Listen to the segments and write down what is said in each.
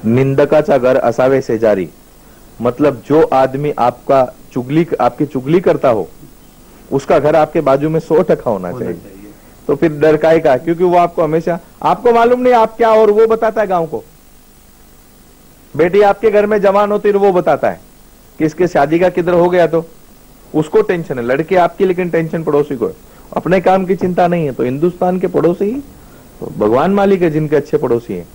निंदकाचा घर असावे शेजारी, मतलब जो आदमी आपकी चुगली करता हो उसका घर आपके बाजू में 100% होना चाहिए। तो फिर डर काहे का, क्योंकि वो आपको हमेशा, आपको मालूम नहीं आप क्या, और वो बताता है गांव को। बेटी आपके घर में जवान होती है, वो बताता है कि इसके शादी का किधर हो गया, तो उसको टेंशन है। लड़के आपकी, लेकिन टेंशन पड़ोसी को है। अपने काम की चिंता नहीं है। तो हिंदुस्तान के पड़ोसी तो भगवान मालिक है जिनके अच्छे पड़ोसी हैं।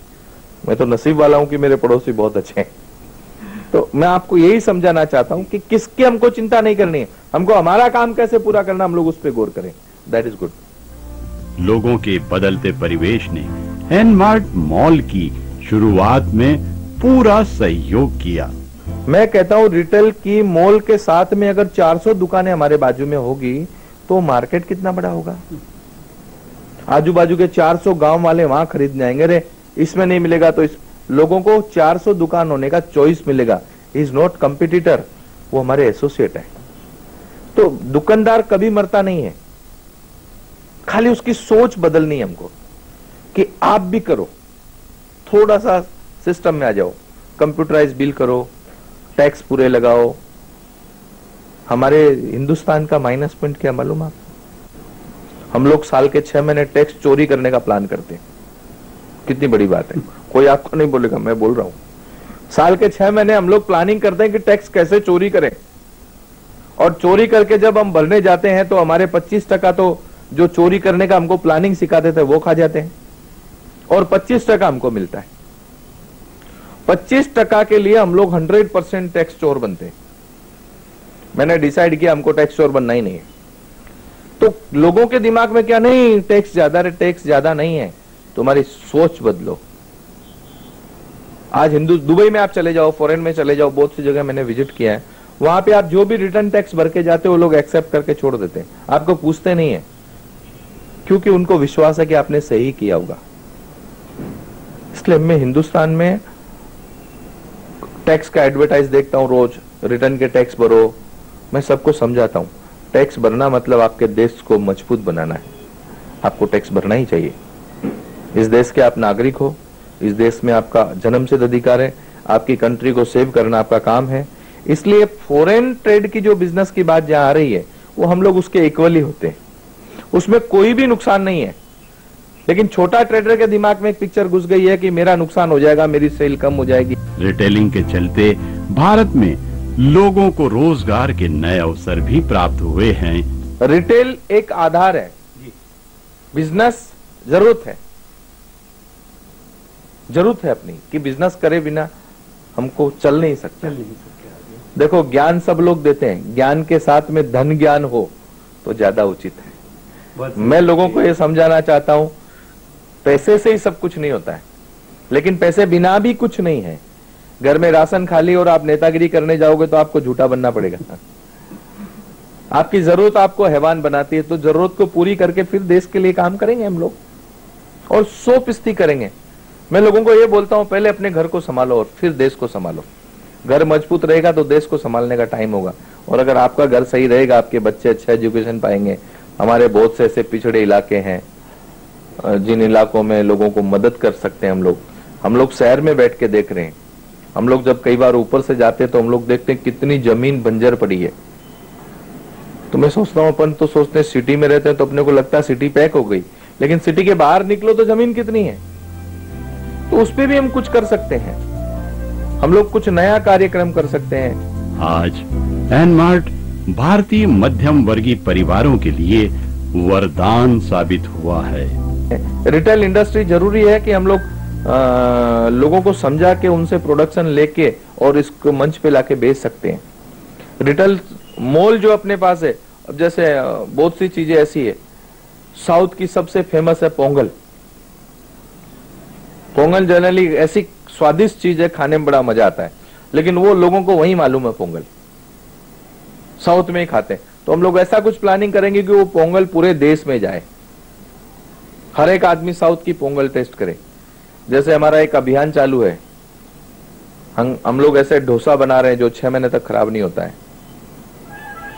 मैं तो नसीब वाला हूं कि मेरे पड़ोसी बहुत अच्छे हैं। तो मैं आपको यही समझाना चाहता हूं कि किसकी हमको चिंता नहीं करनी है, हमको हमारा काम कैसे पूरा करना, हम लोग उस पर गौर करें। That is good. लोगों के बदलते परिवेश ने एनमार्ट मॉल की शुरुआत में पूरा सहयोग किया। मैं कहता हूं रिटेल की मॉल के साथ में अगर 400 दुकानें हमारे बाजू में होगी तो मार्केट कितना बड़ा होगा। आजू बाजू के 400 गांव वाले वहां खरीदने आएंगे, रे इसमें नहीं मिलेगा तो इस, लोगों को 400 दुकान होने का चॉइस मिलेगा। इज नॉट कंपिटिटर, वो हमारे एसोसिएट है। तो दुकानदार कभी मरता नहीं है, खाली उसकी सोच बदलनी है हमको कि आप भी करो, थोड़ा सा सिस्टम में आ जाओ, कंप्यूटराइज बिल करो, टैक्स पूरे लगाओ। हमारे हिंदुस्तान का माइनस पॉइंट क्या मालूम आप, हम लोग साल के 6 महीने टैक्स चोरी करने का प्लान करते हैं। कितनी बड़ी बात है, कोई आपको नहीं बोलेगा, मैं बोल रहा हूं। साल के 6 महीने हम लोग प्लानिंग करते हैं कि टैक्स कैसे चोरी करें, और चोरी करके जब हम भरने जाते हैं तो हमारे 25% तो जो चोरी करने का हमको प्लानिंग सिखाते थे वो खा जाते हैं, और 25% हमको मिलता है। 25% के लिए हम लोग 100% टैक्स चोर बनते हैं। मैंने डिसाइड किया हमको टैक्स चोर बनना ही नहीं है। तो लोगों के दिमाग में क्या, नहीं टैक्स ज्यादा नहीं है, तुम्हारी सोच बदलो। आज दुबई में आप चले जाओ, फॉरेन में चले जाओ, बहुत सी जगह मैंने विजिट किया है, वहां पे आप जो भी रिटर्न टैक्स भर के जाते हो वो लोग एक्सेप्ट करके छोड़ देते हैं, आपको पूछते नहीं है, क्योंकि उनको विश्वास है कि आपने सही किया होगा। इसलिए मैं हिंदुस्तान में टैक्स का एडवर्टाइज देखता हूं रोज, रिटर्न के टैक्स भरो। मैं सबको समझाता हूं टैक्स भरना मतलब आपके देश को मजबूत बनाना है, आपको टैक्स भरना ही चाहिए। इस देश के आप नागरिक हो, इस देश में आपका जन्मसिद्ध अधिकार है, आपकी कंट्री को सेव करना आपका काम है। इसलिए फॉरेन ट्रेड की जो बिजनेस की बात जहां आ रही है वो हम लोग उसके इक्वली होते हैं, उसमें कोई भी नुकसान नहीं है। लेकिन छोटा ट्रेडर के दिमाग में एक पिक्चर घुस गई है कि मेरा नुकसान हो जाएगा, मेरी सेल कम हो जाएगी। रिटेलिंग के चलते भारत में लोगों को रोजगार के नए अवसर भी प्राप्त हुए हैं। रिटेल एक आधार है, बिजनेस जरूरत है अपनी कि बिजनेस करे बिना हमको चल नहीं सकते। देखो ज्ञान सब लोग देते हैं, ज्ञान के साथ में धन ज्ञान हो तो ज्यादा उचित है। मैं लोगों को यह समझाना चाहता हूं पैसे से ही सब कुछ नहीं होता है, लेकिन पैसे बिना भी कुछ नहीं है। घर में राशन खाली और आप नेतागिरी करने जाओगे तो आपको झूठा बनना पड़ेगा। आपकी जरूरत आपको हैवान बनाती है, तो जरूरत को पूरी करके फिर देश के लिए काम करेंगे हम लोग, और 100% करेंगे। मैं लोगों को ये बोलता हूं पहले अपने घर को संभालो और फिर देश को संभालो। घर मजबूत रहेगा तो देश को संभालने का टाइम होगा, और अगर आपका घर सही रहेगा आपके बच्चे अच्छा एजुकेशन पाएंगे। हमारे बहुत से ऐसे पिछड़े इलाके हैं जिन इलाकों में लोगों को मदद कर सकते हैं हम लोग शहर में बैठ के देख रहे हैं। हम लोग जब कई बार ऊपर से जाते हैं तो हम लोग देखते हैं कितनी जमीन बंजर पड़ी है। तो मैं सोचता हूं अपन तो सोचते हैं सिटी में रहते हैं तो अपने को लगता है सिटी पैक हो गई, लेकिन सिटी के बाहर निकलो तो जमीन कितनी है, तो उस पर भी हम कुछ कर सकते हैं। हम लोग कुछ नया कार्यक्रम कर सकते हैं। आज एनमार्ट भारतीय मध्यम वर्गीय परिवारों के लिए वरदान साबित हुआ है। रिटेल इंडस्ट्री जरूरी है कि हम लोग लोगों को समझा के उनसे प्रोडक्शन लेके और इसको मंच पे लाके बेच सकते हैं। रिटेल मॉल जो अपने पास है, अब जैसे बहुत सी चीजें ऐसी है, साउथ की सबसे फेमस है पोंगल। पोंगल जनरली ऐसी स्वादिष्ट चीज है, खाने में बड़ा मजा आता है, लेकिन वो लोगों को वही मालूम है पोंगल साउथ में ही खाते हैं। तो हम लोग ऐसा कुछ प्लानिंग करेंगे कि वो पोंगल पूरे देश में जाए, हर एक आदमी साउथ की पोंगल टेस्ट करे। जैसे हमारा एक अभियान चालू है, हम लोग ऐसे डोसा बना रहे हैं जो 6 महीने तक खराब नहीं होता है।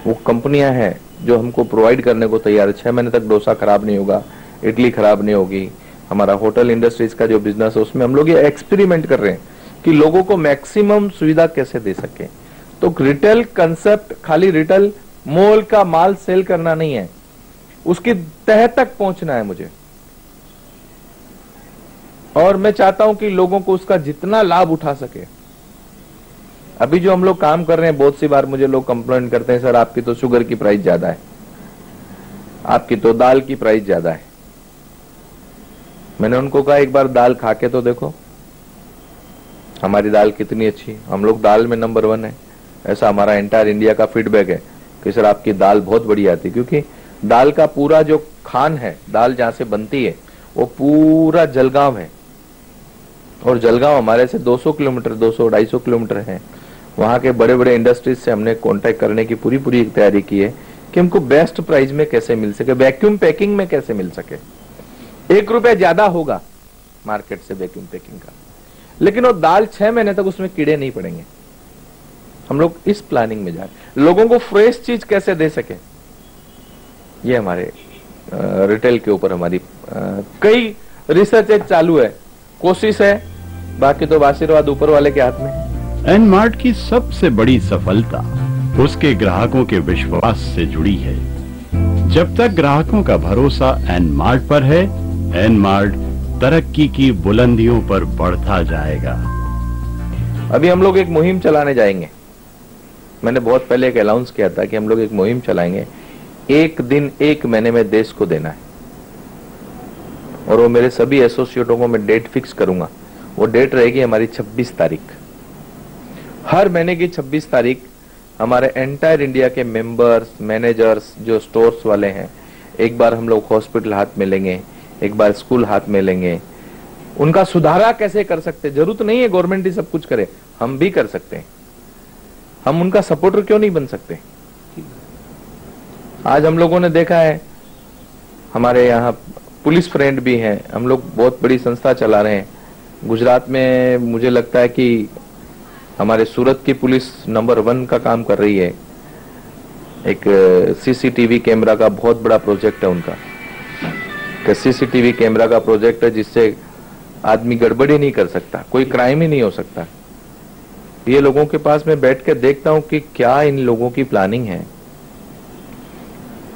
वो कंपनियां हैं जो हमको प्रोवाइड करने को तैयार है, 6 महीने तक डोसा खराब नहीं होगा, इडली खराब नहीं होगी। हमारा होटल इंडस्ट्रीज का जो बिजनेस है उसमें हम लोग ये एक्सपेरिमेंट कर रहे हैं कि लोगों को मैक्सिमम सुविधा कैसे दे सके। तो रिटेल कंसेप्ट खाली रिटेल मॉल का माल सेल करना नहीं है, उसकी तह तक पहुंचना है मुझे, और मैं चाहता हूं कि लोगों को उसका जितना लाभ उठा सके। अभी जो हम लोग काम कर रहे हैं, बहुत सी बार मुझे लोग कंप्लेंट करते हैं, सर आपकी तो शुगर की प्राइस ज्यादा है, आपकी तो दाल की प्राइस ज्यादा है। मैंने उनको कहा एक बार दाल खा के तो देखो, हमारी दाल कितनी अच्छी, हम लोग दाल में नंबर 1 है। ऐसा हमारा एंटायर इंडिया का फीडबैक है कि सर आपकी दाल बहुत बढ़िया आती है, क्योंकि दाल का पूरा जो खान है, दाल जहां से बनती है वो पूरा जलगांव है, और जलगांव हमारे से 200 किलोमीटर 200-250 किलोमीटर है। वहां के बड़े बड़े इंडस्ट्रीज से हमने कांटेक्ट करने की पूरी तैयारी की है कि हमको बेस्ट प्राइस में कैसे मिल सके, वैक्यूम पैकिंग में कैसे मिल सके। 1 रुपया ज्यादा होगा मार्केट से वैक्यूम पैकिंग का, लेकिन वो दाल 6 महीने तक उसमें कीड़े नहीं पड़ेंगे। हम लोग इस प्लानिंग में जा रहे, लोगों को फ्रेश चीज कैसे दे सके, ये हमारे रिटेल के ऊपर हमारी कई रिसर्च चालू है, कोशिश है, बाकी तो आशीर्वाद ऊपर वाले के हाथ में है। एन मार्ट की सबसे बड़ी सफलता उसके ग्राहकों के विश्वास से जुड़ी है। जब तक ग्राहकों का भरोसा एन मार्ट पर है, एन मार्ट तरक्की की बुलंदियों पर बढ़ता जाएगा। अभी हम लोग एक मुहिम चलाने जाएंगे। मैंने बहुत पहले एक अनाउंस किया था कि हम लोग एक मुहिम चलाएंगे, 1 दिन 1 महीने में देश को देना है, और वो मेरे सभी एसोसिएटों को मैं डेट फिक्स करूंगा। वो डेट रहेगी हमारी 26 तारीख। हर महीने की 26 तारीख हमारे एंटायर इंडिया के मेंबर्स, मैनेजर्स, जो स्टोर्स वाले हैं, एक बार हम लोग हॉस्पिटल हाथ में लेंगे, एक बार स्कूल हाथ में लेंगे। उनका सुधारा कैसे कर सकते, जरूरत नहीं है गवर्नमेंट ही सब कुछ करे, हम भी कर सकते हैं। हम उनका सपोर्टर क्यों नहीं बन सकते। आज हम लोगों ने देखा है, हमारे यहाँ पुलिस फ्रेंड भी हैं, हम लोग बहुत बड़ी संस्था चला रहे हैं। गुजरात में मुझे लगता है कि हमारे सूरत की पुलिस नंबर 1 का काम कर रही है। एक सीसीटीवी कैमरा का बहुत बड़ा प्रोजेक्ट है उनका, कि सीसीटीवी कैमरा का प्रोजेक्ट है जिससे आदमी गड़बड़ी नहीं कर सकता, कोई क्राइम ही नहीं हो सकता। ये लोगों के पास मैं बैठ के देखता हूं कि क्या इन लोगों की प्लानिंग है।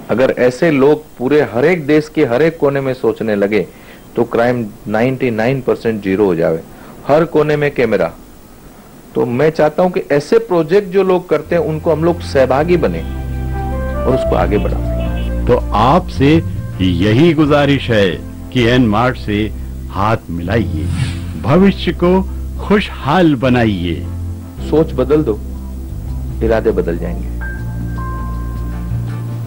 अगर ऐसे लोग पूरे हर एक देश के हर एक कोने में सोचने लगे तो क्राइम 99% जीरो हो जावे, हर कोने में कैमरा। तो मैं चाहता हूं कि ऐसे प्रोजेक्ट जो लोग करते हैं उनको हम लोग सहभागी बने और उसको आगे बढ़ाएं। तो आपसे यही गुजारिश है कि एन मार्ट से हाथ मिलाइए, भविष्य को खुशहाल बनाइए। सोच बदल दो, इरादे बदल जाएंगे।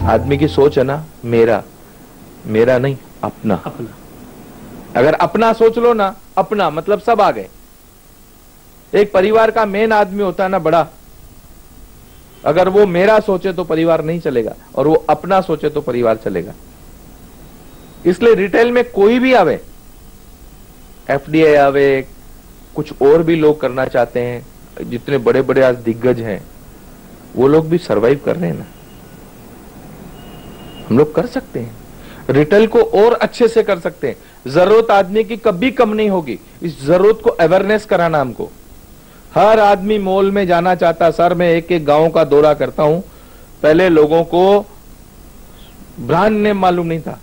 आदमी की सोच है ना, मेरा नहीं, अपना। अगर अपना सोच लो ना, अपना मतलब सब आ गए। एक परिवार का मेन आदमी होता है ना बड़ा, अगर वो मेरा सोचे तो परिवार नहीं चलेगा, और वो अपना सोचे तो परिवार चलेगा। इसलिए रिटेल में कोई भी आवे, एफडीआई आवे, कुछ और भी लोग करना चाहते हैं, जितने बड़े बड़े आज दिग्गज हैं वो लोग भी सरवाइव कर रहे हैं ना, हम लोग कर सकते हैं। रिटेल को और अच्छे से कर सकते हैं। जरूरत आदमी की कभी कम नहीं होगी, इस जरूरत को अवेयरनेस कराना हमको। हर आदमी मॉल में जाना चाहता। सर मैं एक एक गांव का दौरा करता हूं, पहले लोगों को ब्रांड नेम मालूम नहीं था।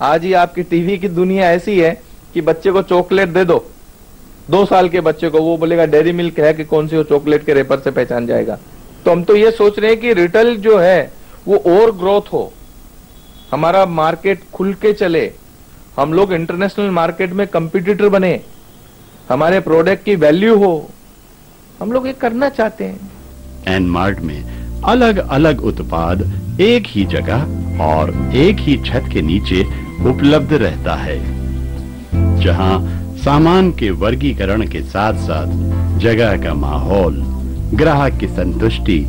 आज ही आपकी टीवी की दुनिया ऐसी है कि बच्चे को चॉकलेट दे दो, 2 साल के बच्चे को, वो बोलेगा डेयरी मिल्क है कि कौन सी, वो चॉकलेट के रेपर से पहचान जाएगा। तो हम तो ये सोच रहे हैं कि रिटेल जो है वो और ग्रोथ हो, हमारा मार्केट खुल के चले, हम लोग इंटरनेशनल मार्केट में कंपटीटर बने, हमारे प्रोडक्ट की वैल्यू हो, हम लोग ये करना चाहते हैं। एन मार्ट में अलग अलग उत्पाद एक ही जगह और एक ही छत के नीचे उपलब्ध रहता है, जहां सामान के वर्गीकरण के साथ साथ जगह का माहौल, ग्राहक की संतुष्टि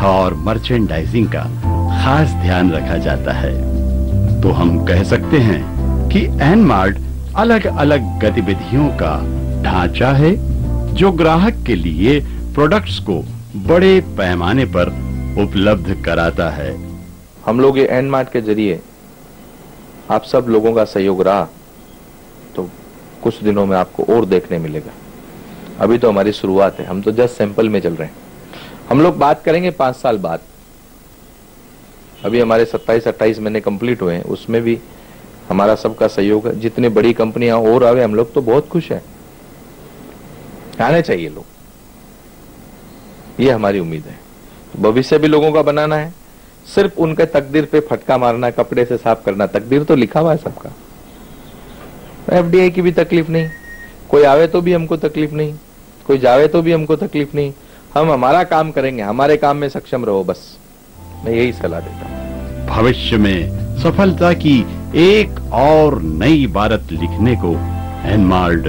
और मर्चेंडाइजिंग का खास ध्यान रखा जाता है। तो हम कह सकते हैं कि एन मार्ट अलग अलग गतिविधियों का ढांचा है जो ग्राहक के लिए प्रोडक्ट्स को बड़े पैमाने पर उपलब्ध कराता है। हम लोग ये एन मार्ट के जरिए आप सब लोगों का सहयोग रहा तो कुछ दिनों में आपको और देखने मिलेगा। अभी तो हमारी शुरुआत है, हम तो जस्ट सैंपल में चल रहे हैं। हम लोग बात करेंगे 5 साल बाद। अभी हमारे 27-28 महीने कंप्लीट हुए हैं, उसमें भी हमारा सबका सहयोग है। जितनी बड़ी कंपनियां और आवे, हम लोग तो बहुत खुश हैं, आने चाहिए लोग, ये हमारी उम्मीद है। भविष्य भी लोगों का बनाना है, सिर्फ उनके तकदीर पे फटका मारना, कपड़े से साफ करना। तकदीर तो लिखा हुआ है सबका। एफडीआई की भी तकलीफ नहीं, कोई आवे तो भी हमको तकलीफ नहीं, कोई जावे तो भी हमको तकलीफ नहीं। हम हमारा काम करेंगे, हमारे काम में सक्षम रहो, बस मैं यही सलाह देता हूं। भविष्य में सफलता की एक और नई इबारत लिखने को एनमार्ड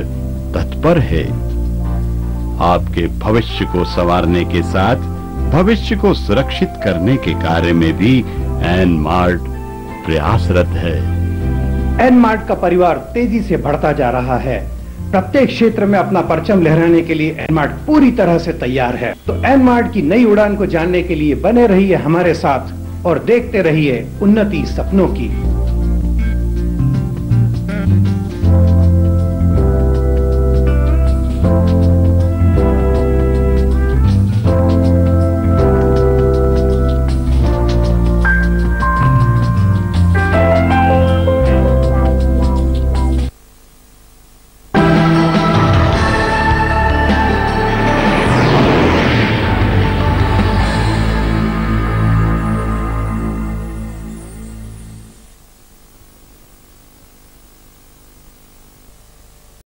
तत्पर है। आपके भविष्य को संवारने के साथ भविष्य को सुरक्षित करने के कार्य में भी एनमार्ड प्रयासरत है। एनमार्ट का परिवार तेजी से बढ़ता जा रहा है। प्रत्येक क्षेत्र में अपना परचम लहराने के लिए एनमार्ट पूरी तरह से तैयार है। तो एनमार्ट की नई उड़ान को जानने के लिए बने रहिए हमारे साथ और देखते रहिए उन्नति सपनों की।